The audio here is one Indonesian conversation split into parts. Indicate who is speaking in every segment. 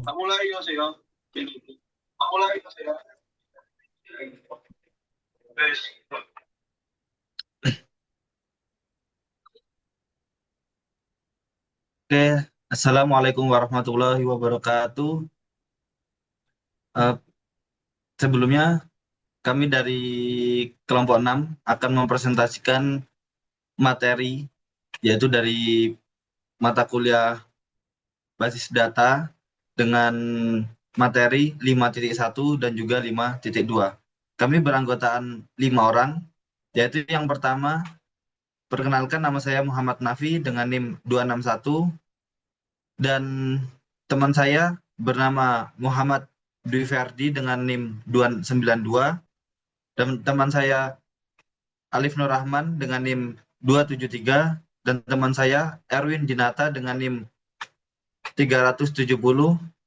Speaker 1: 아몰라이오세요. 아몰라이오세요.
Speaker 2: Oke, Assalamualaikum warahmatullahi wabarakatuh. Eh, Sebelumnya, kami dari kelompok 6 akan mempresentasikan materi, yaitu dari mata kuliah basis data dengan materi 5.1 dan juga 5.2. Kami beranggotaan 5 orang, yaitu yang pertama, perkenalkan nama saya Muhammad Nafi dengan NIM 261, dan teman saya bernama Muhammad Dwi Ferdi dengan NIM 292, dan teman saya Alif Nur Rahman dengan NIM 273, dan teman saya Erwin Jinata dengan NIM 370,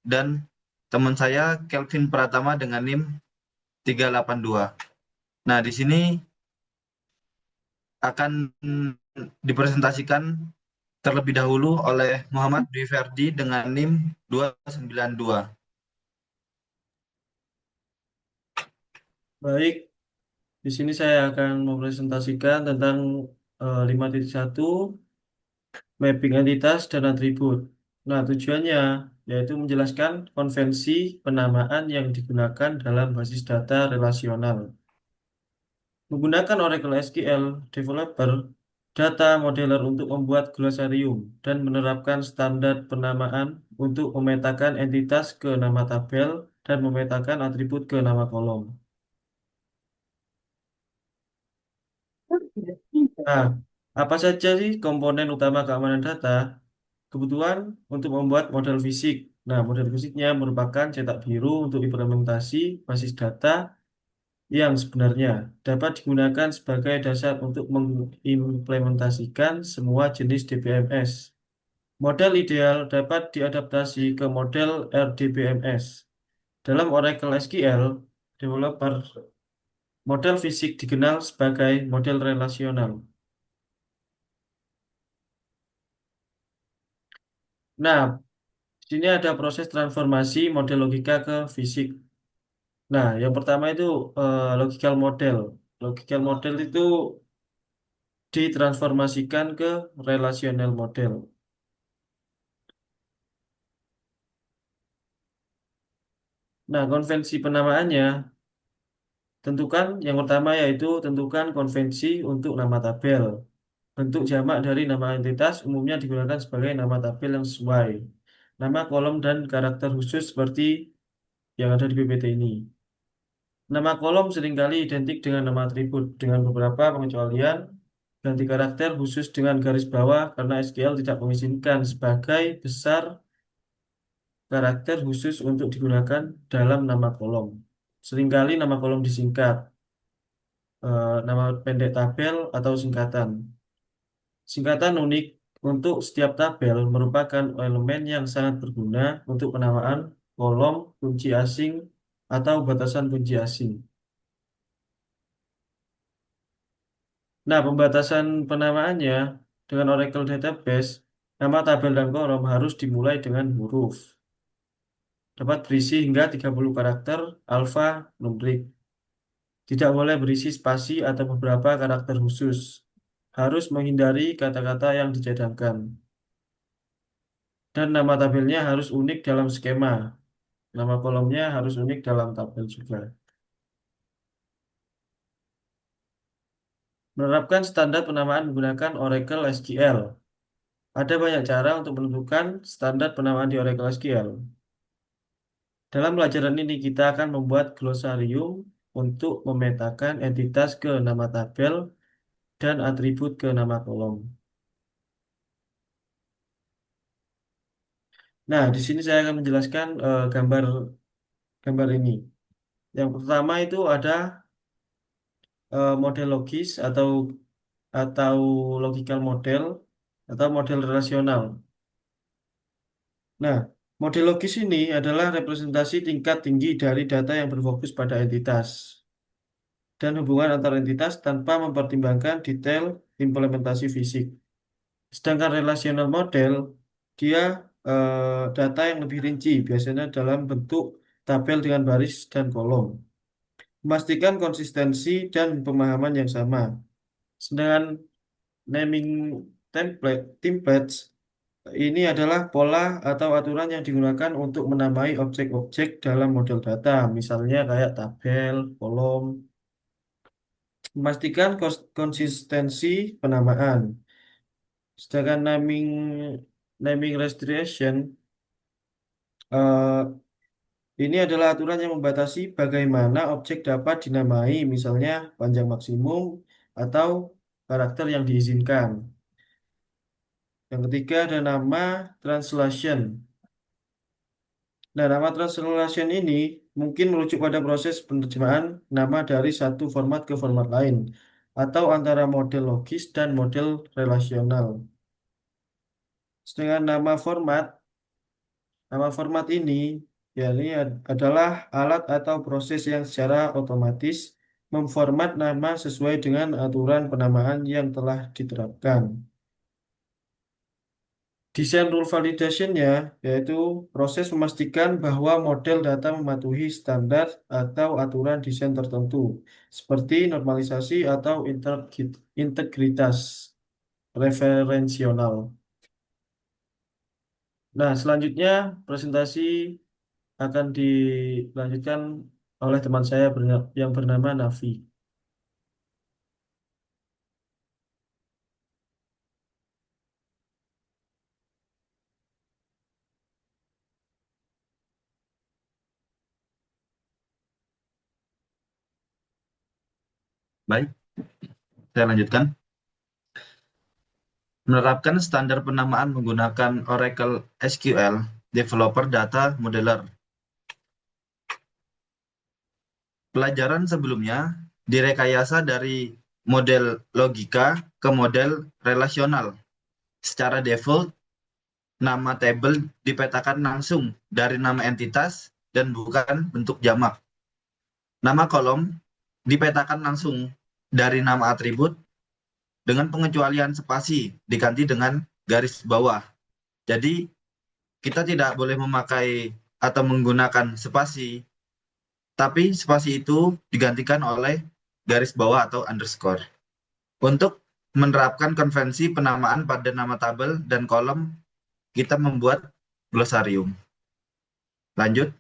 Speaker 2: dan teman saya Kelvin Pratama dengan NIM 382. Nah, di sini akan dipresentasikan terlebih dahulu oleh Muhammad Dwi Ferdi dengan NIM 292.
Speaker 3: Baik, di sini saya akan mempresentasikan tentang 5.1 mapping entitas dan atribut. Nah, tujuannya yaitu menjelaskan konvensi penamaan yang digunakan dalam basis data relasional. Menggunakan Oracle SQL Developer, data modeler untuk membuat glosarium dan menerapkan standar penamaan untuk memetakan entitas ke nama tabel dan memetakan atribut ke nama kolom. Nah, apa saja sih komponen utama keamanan data? Kebutuhan untuk membuat model fisik. Nah, model fisiknya merupakan cetak biru untuk implementasi basis data yang sebenarnya dapat digunakan sebagai dasar untuk mengimplementasikan semua jenis DBMS. Model ideal dapat diadaptasi ke model RDBMS. Dalam Oracle SQL Developer, model fisik dikenal sebagai model relasional. Nah, di sini ada proses transformasi model logika ke fisik. Nah, yang pertama itu logical model. Logical model itu ditransformasikan ke relational model. Nah, konvensi penamaannya tentukan yang pertama yaitu tentukan konvensi untuk nama tabel. Bentuk jamak dari nama entitas umumnya digunakan sebagai nama tabel yang sesuai. Nama kolom dan karakter khusus seperti yang ada di PPT ini. Nama kolom seringkali identik dengan nama atribut dengan beberapa pengecualian. Ganti karakter khusus dengan garis bawah karena SQL tidak mengizinkan sebagai besar karakter khusus untuk digunakan dalam nama kolom. Seringkali nama kolom disingkat, nama pendek tabel atau singkatan. Singkatan unik untuk setiap tabel merupakan elemen yang sangat berguna untuk penamaan kolom, kunci asing, atau batasan kunci asing. Nah, pembatasan penamaannya dengan Oracle Database, nama tabel dan kolom harus dimulai dengan huruf. Dapat berisi hingga 30 karakter alpha-numerik. Tidak boleh berisi spasi atau beberapa karakter khusus. Harus menghindari kata-kata yang dicadangkan. Dan nama tabelnya harus unik dalam skema. Nama kolomnya harus unik dalam tabel juga. Menerapkan standar penamaan menggunakan Oracle SQL. Ada banyak cara untuk menentukan standar penamaan di Oracle SQL. Dalam pelajaran ini kita akan membuat glosarium untuk memetakan entitas ke nama tabel dan atribut ke nama kolom. Nah, di sini saya akan menjelaskan gambar gambar ini. Yang pertama itu ada model logis atau logical model atau model relasional. Nah, model logis ini adalah representasi tingkat tinggi dari data yang berfokus pada entitas dan hubungan antar entitas tanpa mempertimbangkan detail implementasi fisik. Sedangkan relational model, dia data yang lebih rinci, biasanya dalam bentuk tabel dengan baris dan kolom. Memastikan konsistensi dan pemahaman yang sama. Sedangkan naming templates ini adalah pola atau aturan yang digunakan untuk menamai objek-objek dalam model data, misalnya kayak tabel, kolom. Memastikan konsistensi penamaan. Sedangkan naming restriction eh, ini adalah aturan yang membatasi bagaimana objek dapat dinamai, misalnya panjang maksimum atau karakter yang diizinkan. Yang ketiga ada nama translation. Nah, nama translation ini mungkin merujuk pada proses penerjemahan nama dari satu format ke format lain, atau antara model logis dan model relasional. Sedangkan nama format ini, ya ini adalah alat atau proses yang secara otomatis memformat nama sesuai dengan aturan penamaan yang telah diterapkan. Desain rule validation-nya yaitu proses memastikan bahwa model data mematuhi standar atau aturan desain tertentu, seperti normalisasi atau integritas referensional. Nah, selanjutnya presentasi akan dilanjutkan oleh teman saya yang bernama Nafi.
Speaker 2: Baik, saya lanjutkan. Menerapkan standar penamaan menggunakan Oracle SQL Developer Data Modeler. Pelajaran sebelumnya direkayasa dari model logika ke model relasional. Secara default, nama tabel dipetakan langsung dari nama entitas dan bukan bentuk jamak. Nama kolom dipetakan langsung dari nama atribut dengan pengecualian spasi diganti dengan garis bawah. Jadi, kita tidak boleh memakai atau menggunakan spasi, tapi spasi itu digantikan oleh garis bawah atau underscore. Untuk menerapkan konvensi penamaan pada nama tabel dan kolom, kita membuat glosarium. Lanjut.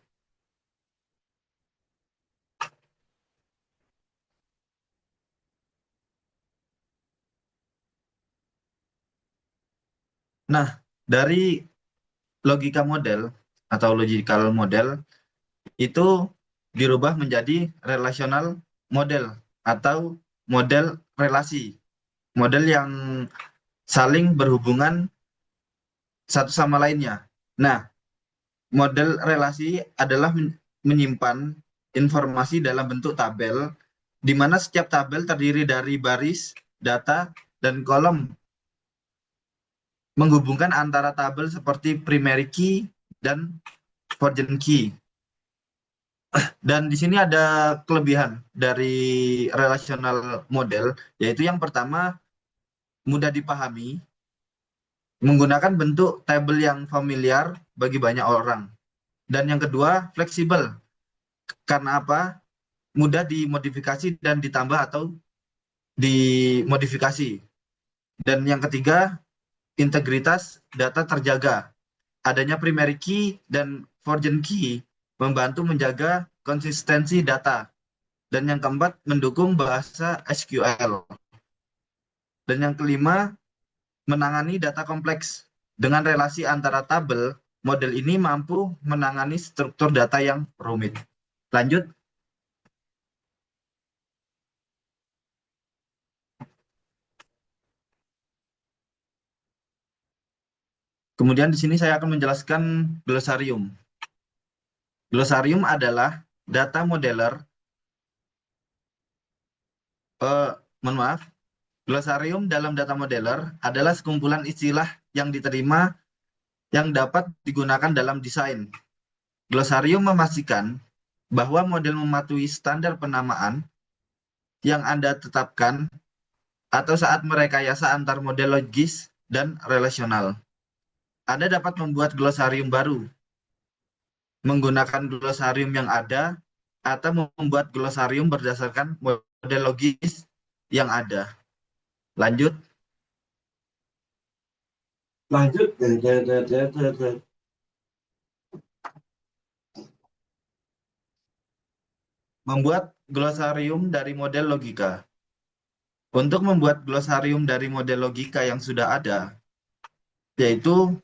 Speaker 2: Nah, dari logika model atau logical model itu dirubah menjadi relational model atau model relasi. Model yang saling berhubungan satu sama lainnya. Nah, model relasi adalah menyimpan informasi dalam bentuk tabel, di mana setiap tabel terdiri dari baris, data, dan kolom menghubungkan antara tabel seperti primary key dan foreign key. Dan di sini ada kelebihan dari relational model, yaitu yang pertama mudah dipahami, menggunakan bentuk tabel yang familiar bagi banyak orang. Dan yang kedua, fleksibel. Karena apa? Mudah dimodifikasi dan ditambah atau dimodifikasi. Dan yang ketiga, integritas data terjaga. Adanya primary key dan foreign key membantu menjaga konsistensi data. Dan yang keempat, mendukung bahasa SQL. Dan yang kelima, menangani data kompleks. Dengan relasi antara tabel, model ini mampu menangani struktur data yang rumit. Lanjut. Kemudian di sini saya akan menjelaskan glosarium. Glosarium adalah data modeler. Mohon maaf. Glosarium dalam data modeler adalah sekumpulan istilah yang diterima yang dapat digunakan dalam desain. Glosarium memastikan bahwa model mematuhi standar penamaan yang Anda tetapkan atau saat merekayasa antar model logis dan relasional. Anda dapat membuat glosarium baru, menggunakan glosarium yang ada, atau membuat glosarium berdasarkan model logis yang ada. Lanjut.
Speaker 1: Lanjut.
Speaker 2: Membuat glosarium dari model logika. Untuk membuat glosarium dari model logika yang sudah ada, yaitu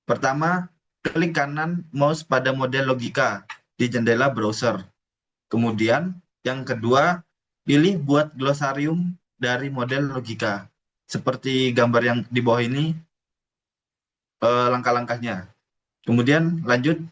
Speaker 2: pertama, klik kanan mouse pada model logika di jendela browser. Kemudian, yang kedua, pilih buat glosarium dari model logika. Seperti gambar yang di bawah ini, langkah-langkahnya. Kemudian lanjut.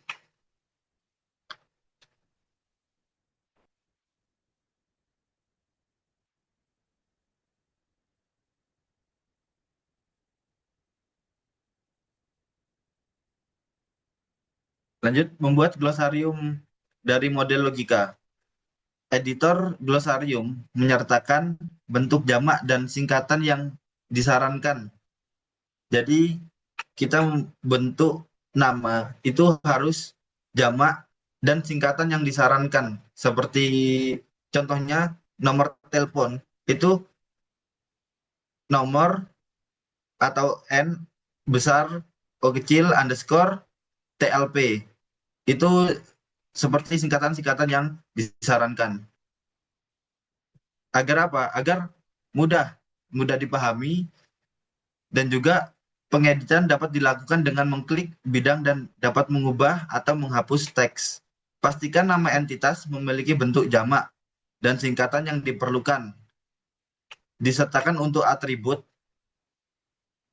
Speaker 2: Lanjut, membuat glosarium dari model logika. Editor glosarium menyertakan bentuk jamak dan singkatan yang disarankan. Jadi, kita bentuk nama itu harus jamak dan singkatan yang disarankan. Seperti contohnya nomor telepon itu nomor atau N besar O kecil underscore TLP. Itu seperti singkatan-singkatan yang disarankan. Agar apa? Agar mudah mudah dipahami dan juga pengeditan dapat dilakukan dengan mengklik bidang dan dapat mengubah atau menghapus teks. Pastikan nama entitas memiliki bentuk jamak dan singkatan yang diperlukan. Disertakan untuk atribut,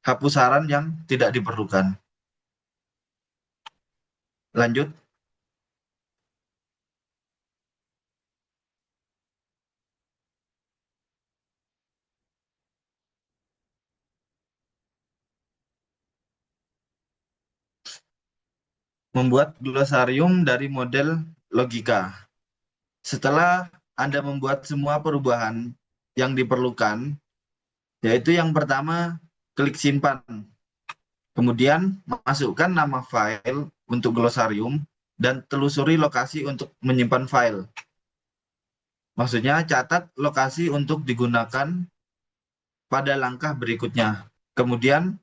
Speaker 2: hapus saran yang tidak diperlukan. Lanjut. Membuat glosarium dari model logika. Setelah Anda membuat semua perubahan yang diperlukan, yaitu yang pertama, klik simpan. Kemudian, masukkan nama file untuk glosarium dan telusuri lokasi untuk menyimpan file. Maksudnya, catat lokasi untuk digunakan pada langkah berikutnya. Kemudian,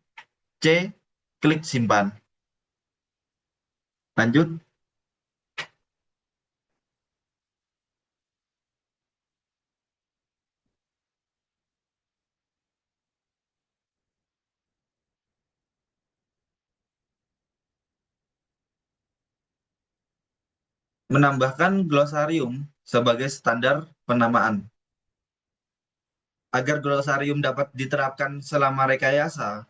Speaker 2: C, klik simpan. Lanjut. Menambahkan glosarium sebagai standar penamaan. Agar glosarium dapat diterapkan selama rekayasa,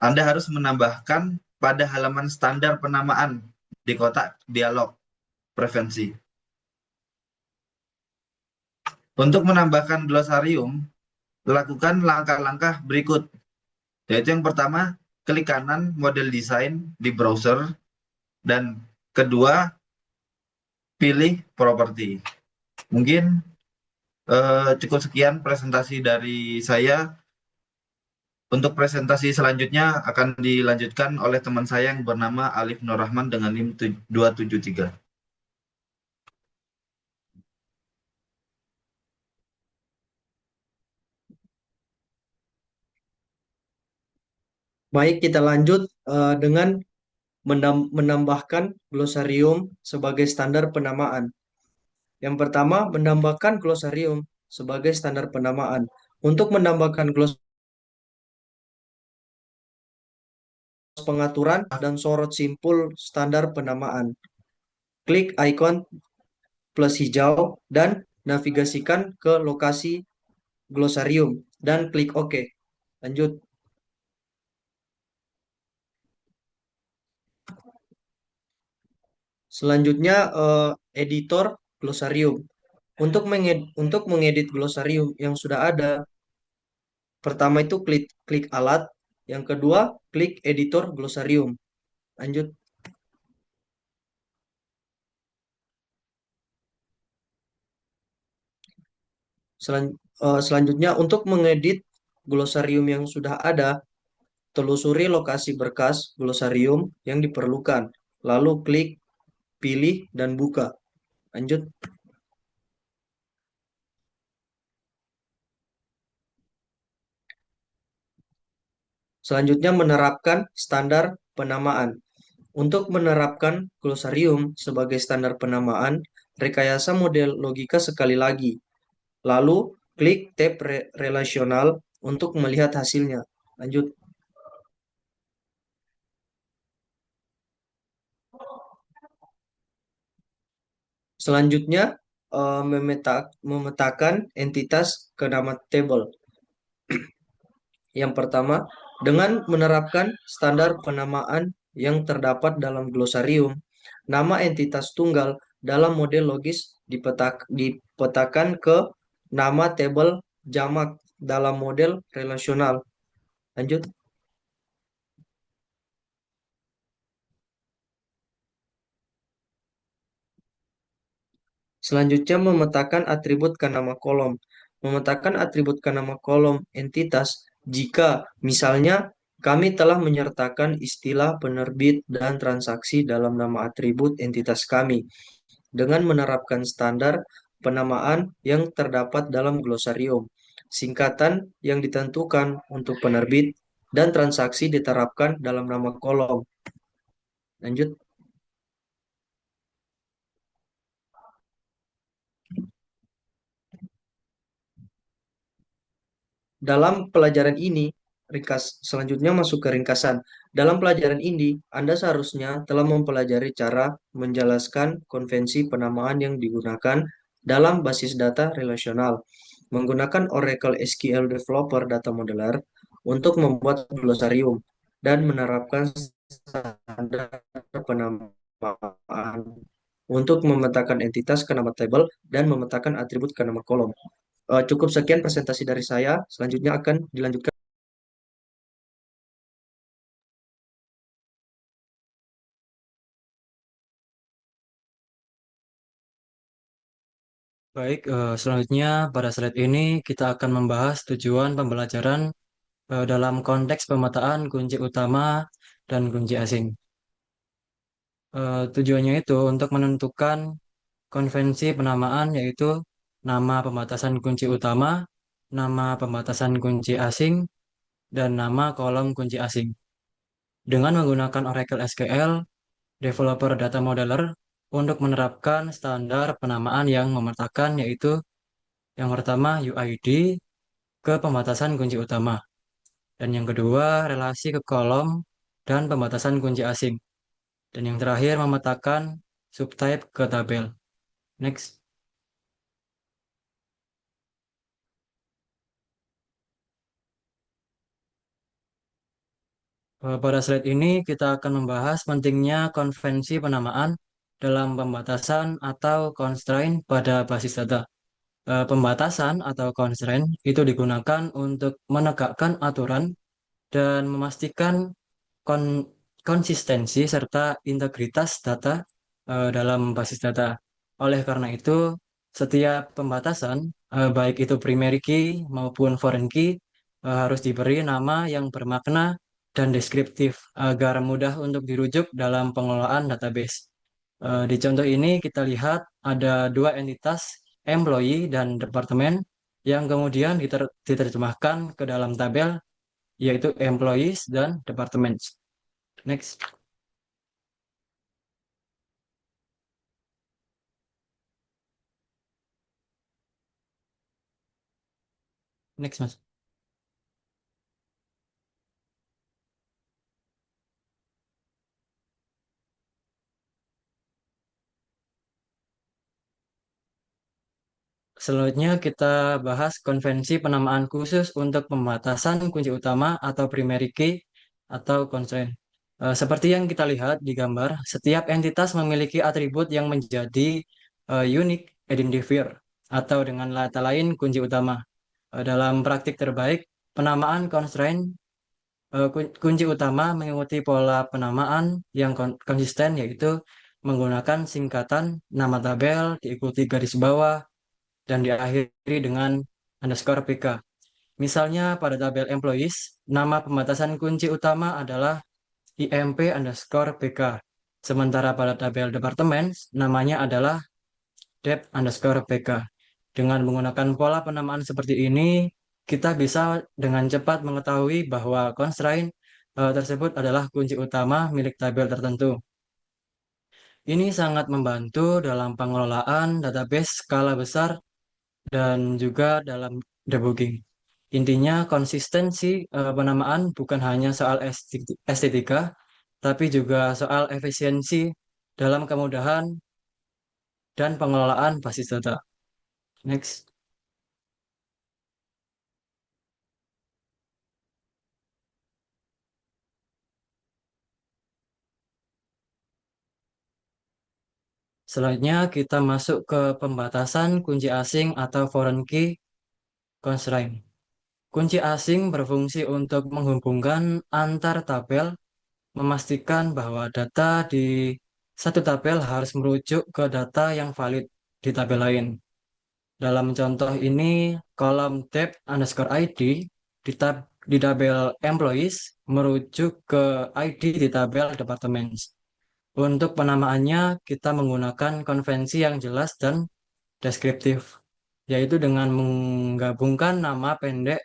Speaker 2: Anda harus menambahkan pada halaman standar penamaan di kotak dialog preferensi. Untuk menambahkan glosarium, lakukan langkah-langkah berikut, yaitu yang pertama, klik kanan model desain di browser, dan kedua, pilih properti. Mungkin cukup sekian presentasi dari saya. Untuk presentasi selanjutnya akan dilanjutkan oleh teman saya yang bernama Alif Nur Rahman dengan NIM 273.
Speaker 4: Baik, kita lanjut dengan menambahkan glosarium sebagai standar penamaan. Yang pertama, menambahkan glosarium sebagai standar penamaan. Untuk menambahkan pengaturan dan sorot simpul standar penamaan. Klik ikon plus hijau dan navigasikan ke lokasi glosarium dan klik OK. Lanjut. Selanjutnya editor glosarium. Untuk mengedit glosarium yang sudah ada, pertama itu klik alat, yang kedua klik editor glosarium. Lanjut. Selanjutnya untuk mengedit glosarium yang sudah ada, telusuri lokasi berkas glosarium yang diperlukan, lalu klik pilih dan buka. Lanjut. Selanjutnya menerapkan standar penamaan. Untuk menerapkan glosarium sebagai standar penamaan, rekayasa model logika sekali lagi. Lalu klik tab relasional untuk melihat hasilnya. Lanjut. Selanjutnya memetakan entitas ke nama table. Yang pertama, dengan menerapkan standar penamaan yang terdapat dalam glosarium, nama entitas tunggal dalam model logis dipetakan ke nama tabel jamak dalam model relasional. Lanjut. Selanjutnya memetakan atribut ke nama kolom. Memetakan atribut ke nama kolom entitas jika misalnya kami telah menyertakan istilah penerbit dan transaksi dalam nama atribut entitas kami dengan menerapkan standar penamaan yang terdapat dalam glosarium. Singkatan yang ditentukan untuk penerbit dan transaksi diterapkan dalam nama kolom. Lanjut. Dalam pelajaran ini, selanjutnya masuk ke ringkasan. Dalam pelajaran ini, Anda seharusnya telah mempelajari cara menjelaskan konvensi penamaan yang digunakan dalam basis data relasional, menggunakan Oracle SQL Developer Data Modeler untuk membuat glosarium dan menerapkan standar penamaan untuk memetakan entitas ke nama table dan memetakan atribut ke nama kolom. Cukup sekian presentasi dari saya. Selanjutnya akan dilanjutkan.
Speaker 5: Baik, selanjutnya pada slide ini kita akan membahas tujuan pembelajaran dalam konteks pemetaan kunci utama dan kunci asing. Tujuannya itu untuk menentukan konvensi penamaan yaitu nama pembatasan kunci utama, nama pembatasan kunci asing, dan nama kolom kunci asing. Dengan menggunakan Oracle SQL, Developer Data Modeler untuk menerapkan standar penamaan yang memetakan yaitu yang pertama UID ke pembatasan kunci utama. Dan yang kedua relasi ke kolom dan pembatasan kunci asing. Dan yang terakhir memetakan subtype ke tabel. Next. Pada slide ini kita akan membahas pentingnya konvensi penamaan dalam pembatasan atau constraint pada basis data. Pembatasan atau constraint itu digunakan untuk menegakkan aturan dan memastikan kon- konsistensi serta integritas data dalam basis data. Oleh karena itu, setiap pembatasan, baik itu primary key maupun foreign key, harus diberi nama yang bermakna dan deskriptif agar mudah untuk dirujuk dalam pengelolaan database. Di contoh ini kita lihat ada dua entitas, employee dan departemen, yang kemudian diterjemahkan ke dalam tabel, yaitu employees dan departments. Next. Next, Mas. Selanjutnya kita bahas konvensi penamaan khusus untuk pembatasan kunci utama atau primary key atau constraint. Seperti yang kita lihat di gambar, setiap entitas memiliki atribut yang menjadi unique identifier atau dengan kata lain kunci utama. Dalam praktik terbaik, penamaan constraint kunci utama mengikuti pola penamaan yang konsisten yaitu menggunakan singkatan nama tabel diikuti garis bawah dan diakhiri dengan underscore PK. Misalnya pada tabel employees, nama pembatasan kunci utama adalah IMP underscore BK. Sementara pada tabel departemen, namanya adalah dep underscore BK. Dengan menggunakan pola penamaan seperti ini, kita bisa dengan cepat mengetahui bahwa constraint tersebut adalah kunci utama milik tabel tertentu. Ini sangat membantu dalam pengelolaan database skala besar dan juga dalam debugging. Intinya konsistensi penamaan bukan hanya soal estetika, tapi juga soal efisiensi dalam kemudahan dan pengelolaan basis data. Next. Selanjutnya kita masuk ke pembatasan kunci asing atau foreign key constraint. Kunci asing berfungsi untuk menghubungkan antar tabel, memastikan bahwa data di satu tabel harus merujuk ke data yang valid di tabel lain. Dalam contoh ini, kolom dep underscore ID di tabel employees merujuk ke ID di tabel departments. Untuk penamaannya, kita menggunakan konvensi yang jelas dan deskriptif, yaitu dengan menggabungkan nama pendek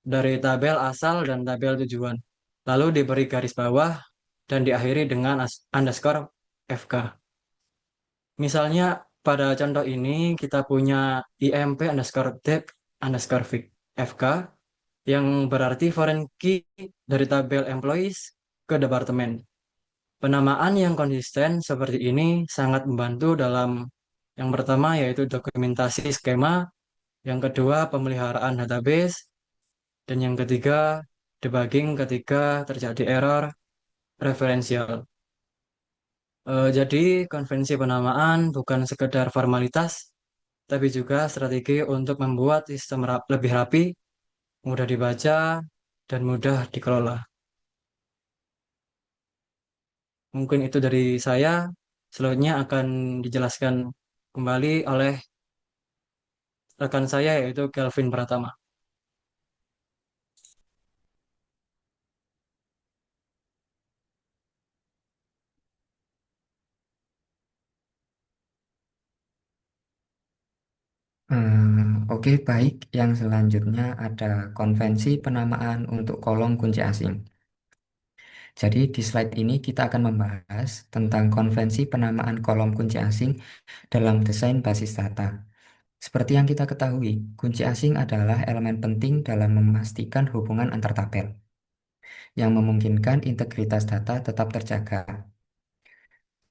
Speaker 5: dari tabel asal dan tabel tujuan, lalu diberi garis bawah dan diakhiri dengan underscore FK. Misalnya pada contoh ini kita punya IMP underscore dep underscore FK yang berarti foreign key dari tabel employees ke departemen. Penamaan yang konsisten seperti ini sangat membantu dalam yang pertama yaitu dokumentasi skema, yang kedua pemeliharaan database, dan yang ketiga debugging ketika terjadi error referensial. Jadi konvensi penamaan bukan sekedar formalitas, tapi juga strategi untuk membuat sistem lebih rapi, mudah dibaca, dan mudah dikelola. Mungkin itu dari saya. Selanjutnya akan dijelaskan kembali oleh rekan saya yaitu Kelvin Pratama.
Speaker 6: Oke, baik. Yang selanjutnya ada konvensi penamaan untuk kolom kunci asing. Jadi di slide ini kita akan membahas tentang konvensi penamaan kolom kunci asing dalam desain basis data. Seperti yang kita ketahui, kunci asing adalah elemen penting dalam memastikan hubungan antar tabel, yang memungkinkan integritas data tetap terjaga.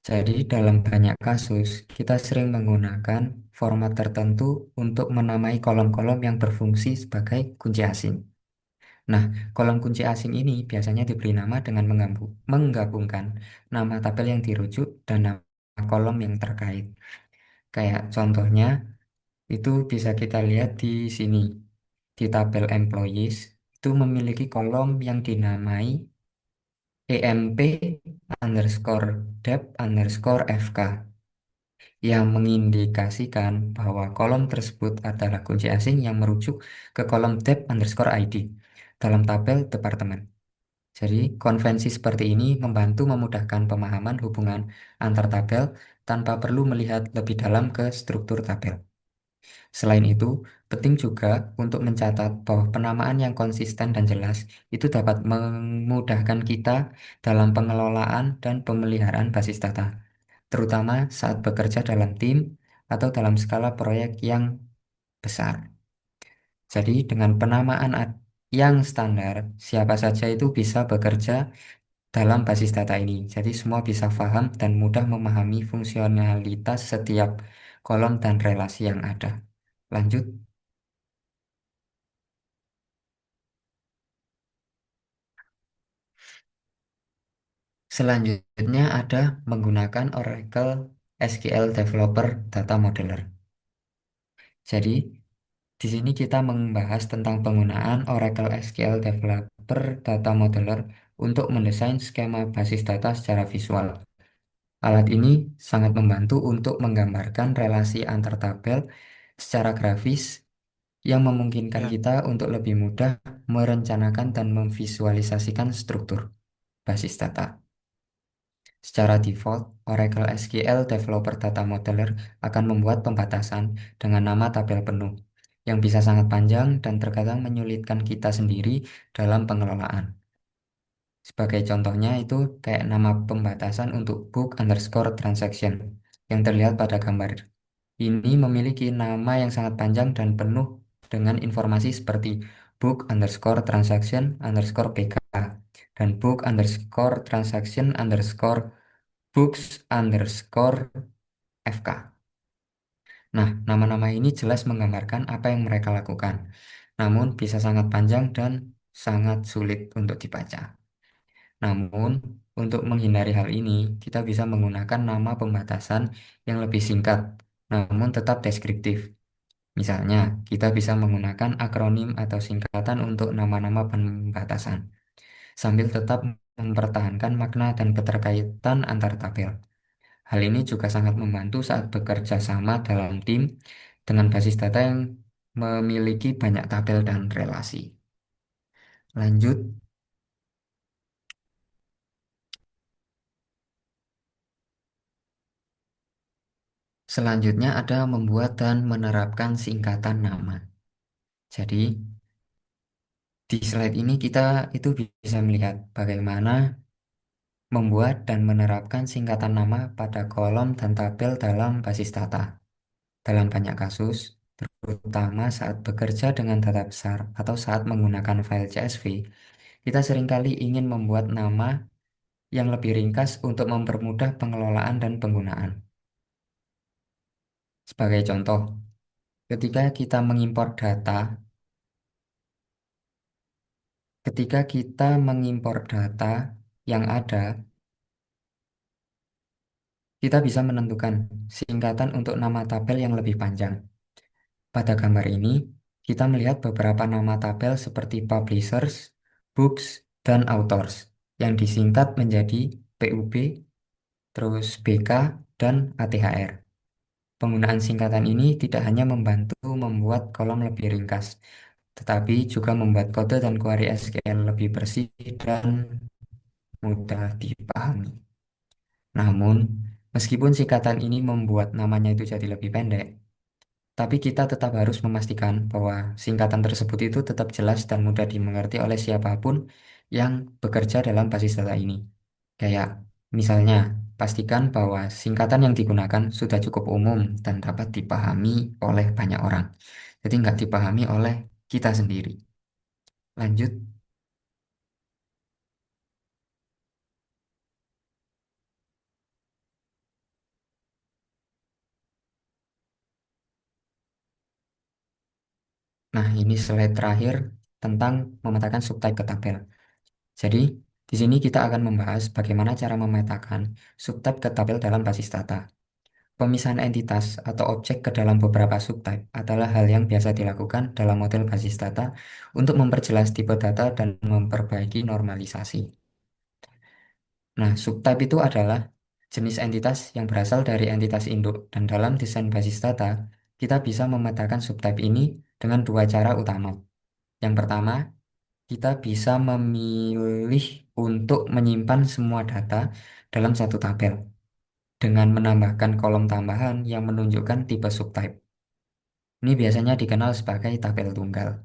Speaker 6: Jadi dalam banyak kasus, kita sering menggunakan format tertentu untuk menamai kolom-kolom yang berfungsi sebagai kunci asing. Nah, kolom kunci asing ini biasanya diberi nama dengan menggabungkan nama tabel yang dirujuk dan nama kolom yang terkait. Kayak contohnya, itu bisa kita lihat di sini. Di tabel employees, itu memiliki kolom yang dinamai EMP underscore dep underscore FK yang mengindikasikan bahwa kolom tersebut adalah kunci asing yang merujuk ke kolom dep underscore ID dalam tabel departemen. Jadi, konvensi seperti ini membantu memudahkan pemahaman hubungan antar tabel tanpa perlu melihat lebih dalam ke struktur tabel. Selain itu, penting juga untuk mencatat bahwa penamaan yang konsisten dan jelas itu dapat memudahkan kita dalam pengelolaan dan pemeliharaan basis data, terutama saat bekerja dalam tim atau dalam skala proyek yang besar. Jadi, dengan penamaan yang standar, siapa saja itu bisa bekerja dalam basis data ini. Jadi, semua bisa paham dan mudah memahami fungsionalitas setiap kolom dan relasi yang ada. Lanjut. Selanjutnya ada menggunakan Oracle SQL Developer Data Modeler. Jadi, di sini kita membahas tentang penggunaan Oracle SQL Developer Data Modeler untuk mendesain skema basis data secara visual. Alat ini sangat membantu untuk menggambarkan relasi antar tabel secara grafis yang memungkinkan
Speaker 5: Ya.
Speaker 6: kita untuk lebih mudah merencanakan dan memvisualisasikan struktur basis data. Secara default, Oracle SQL Developer Data Modeler akan membuat pembatasan dengan nama tabel penuh, yang bisa sangat panjang dan terkadang menyulitkan kita sendiri dalam pengelolaan. Sebagai contohnya itu kayak nama pembatasan untuk book underscore transaction yang terlihat pada gambar. Ini memiliki nama yang sangat panjang dan penuh dengan informasi seperti book underscore transaction underscore PK dan book underscore transaction underscore books underscore FK. Nah, nama-nama ini jelas menggambarkan apa yang mereka lakukan, namun bisa sangat panjang dan sangat sulit untuk dibaca. Namun, untuk menghindari hal ini, kita bisa menggunakan nama pembatasan yang lebih singkat, namun tetap deskriptif. Misalnya, kita bisa menggunakan akronim atau singkatan untuk nama-nama pembatasan, sambil tetap mempertahankan makna dan keterkaitan antar tabel. Hal ini juga sangat membantu saat bekerja sama dalam tim dengan basis data yang memiliki banyak tabel dan relasi. Lanjut, selanjutnya ada membuat dan menerapkan singkatan nama. Jadi, di slide ini kita itu bisa melihat bagaimana membuat dan menerapkan singkatan nama pada kolom dan tabel dalam basis data. Dalam banyak kasus, terutama saat bekerja dengan data besar atau saat menggunakan file CSV, kita seringkali ingin membuat nama yang lebih ringkas untuk mempermudah pengelolaan dan penggunaan. Sebagai contoh, ketika kita mengimpor data yang ada, kita bisa menentukan singkatan untuk nama tabel yang lebih panjang. Pada gambar ini, kita melihat beberapa nama tabel seperti publishers, books, dan authors yang disingkat menjadi PUB, terus BK, dan ATHR. Penggunaan singkatan ini tidak hanya membantu membuat kolom lebih ringkas, tetapi juga membuat kode dan query SQL lebih bersih dan mudah dipahami. Namun, meskipun singkatan ini membuat namanya itu jadi lebih pendek, tapi kita tetap harus memastikan bahwa singkatan tersebut itu tetap jelas dan mudah dimengerti oleh siapapun yang bekerja dalam basis data ini. Kayak misalnya, pastikan bahwa singkatan yang digunakan sudah cukup umum dan dapat dipahami oleh banyak orang. Jadi nggak dipahami oleh kita sendiri. Lanjut. Nah, ini slide terakhir tentang memetakan subtype ke tabel. Jadi, di sini kita akan membahas bagaimana cara memetakan subtype ke tabel dalam basis data. Pemisahan entitas atau objek ke dalam beberapa subtype adalah hal yang biasa dilakukan dalam model basis data untuk memperjelas tipe data dan memperbaiki normalisasi. Nah, subtype itu adalah jenis entitas yang berasal dari entitas induk, dan dalam desain basis data, kita bisa memetakan subtype ini dengan dua cara utama. Yang pertama, kita bisa memilih untuk menyimpan semua data dalam satu tabel dengan menambahkan kolom tambahan yang menunjukkan tipe subtype. Ini biasanya dikenal sebagai tabel tunggal.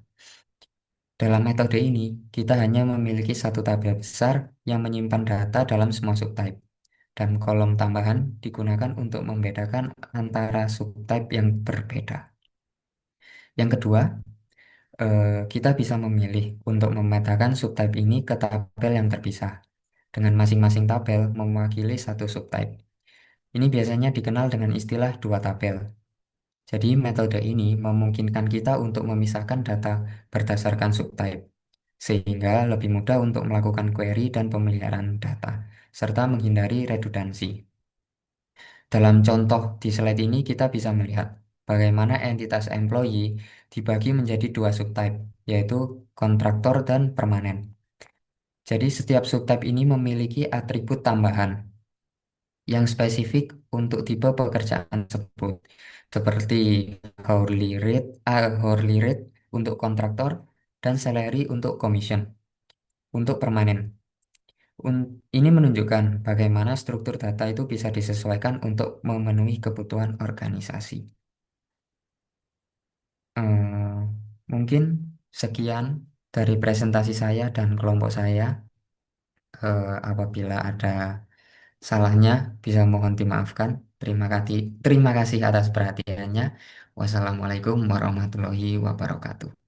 Speaker 6: Dalam metode ini, kita hanya memiliki satu tabel besar yang menyimpan data dalam semua subtype, dan kolom tambahan digunakan untuk membedakan antara subtype yang berbeda. Yang kedua, kita bisa memilih untuk memetakan subtype ini ke tabel yang terpisah, dengan masing-masing tabel mewakili satu subtype. Ini biasanya dikenal dengan istilah dua tabel. Jadi metode ini memungkinkan kita untuk memisahkan data berdasarkan subtype, sehingga lebih mudah untuk melakukan query dan pemeliharaan data, serta menghindari redundansi. Dalam contoh di slide ini kita bisa melihat bagaimana entitas employee dibagi menjadi dua subtype, yaitu kontraktor dan permanen. Jadi setiap subtype ini memiliki atribut tambahan yang spesifik untuk tipe pekerjaan tersebut, seperti hourly rate untuk kontraktor dan salary untuk commission untuk permanen. Ini menunjukkan bagaimana struktur data itu bisa disesuaikan untuk memenuhi kebutuhan organisasi. Eh, Mungkin sekian dari presentasi saya dan kelompok saya. Apabila ada salahnya, bisa mohon dimaafkan. Terima kasih atas perhatiannya. Wassalamualaikum warahmatullahi wabarakatuh.